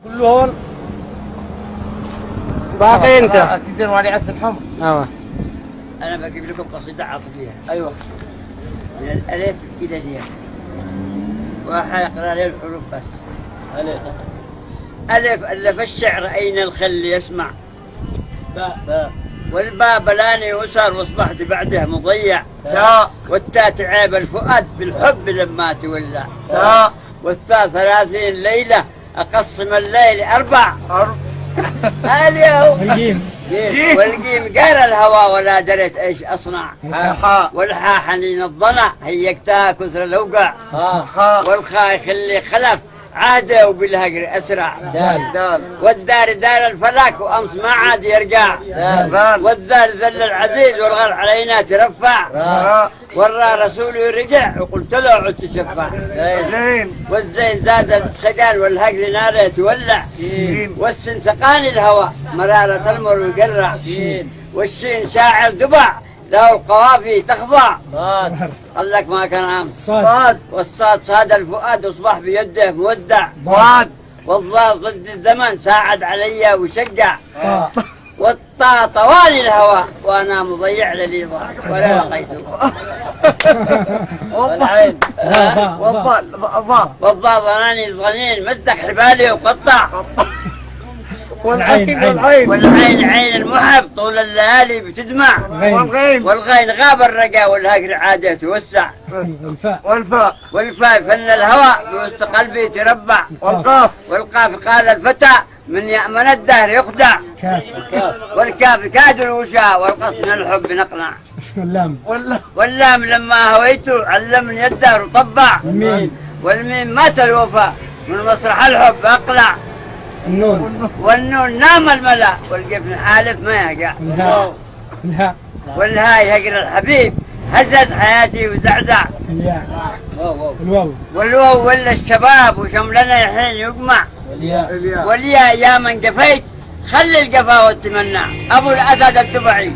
كله هون باقي انت تدير علي عدس الحمر. انا بجيب لكم قصيده عاطفيه. ايوه من الالف الى الياء وحاقرا للحروف بس. الف الف الشعر اين الخل يسمع. باء والباء بلاني وسر واصبحت بعده مضيع. تاء والتاء تعب الفؤاد بالحب لما تولع. تاء والثاء 30 ليله اقسم الليل 4. اليوم الجيم والجيم قال الهوى ولا دريت ايش اصنع. حاء والحاء حنين الضنا هيكتها كثر الاوقع. حاء والخاء يخلي خلف عاده وبالهجر اسرع. دال والدار دار الفلاك وامس ما عاد يرجع. ذال والذال ذل العزيز والغر علينا ترفع. راء والراء رسوله رجع وقلت له عد تشفع. زين والزين زاد السقان والهجر ناره تولع. سين والسن سقاني الهوى مرارة المر ويقرع. والشين شاعر دبع له القوافي تخضع. قال لك ما كان عام. صاد والصاد صاد الفؤاد اصبح بيده مودع. ضاد والضاد ضد الزمن ساعد علي وشجع. طاء والطاء طوالي الهوى وانا مضيع للي ضاع ولا لقيته. والعين والضال ضاء والضاد ظناني ظنين مزق حبالي وقطع. والعين والعين عين المحب طول الليالي بتدمع. والغين والغين غاب الرقا والهجر عاده توسع. والفاء والفاء فن الهوى بوسط قلبي تربع. والقاف والقاف قال الفتى من يأمن الدهر يخدع. كاف والكاف كاد الوشاء والقص من الحب نقنع. واللام واللام لما هويته علمني الدهر وطبع. الميم والميم مات الوفاء من مسرح الحب اقلع. النون والنون نام الملا والقفن حالف ما يقع. الهاء والهاء يهجر الحبيب هزت حياتي وزعزع. الياء الواو والواو ولا الشباب وشملنا الحين يجمع. الياء والياء يا من جفيت خلي الجفا والتمنع ابو الاسد الدبعي.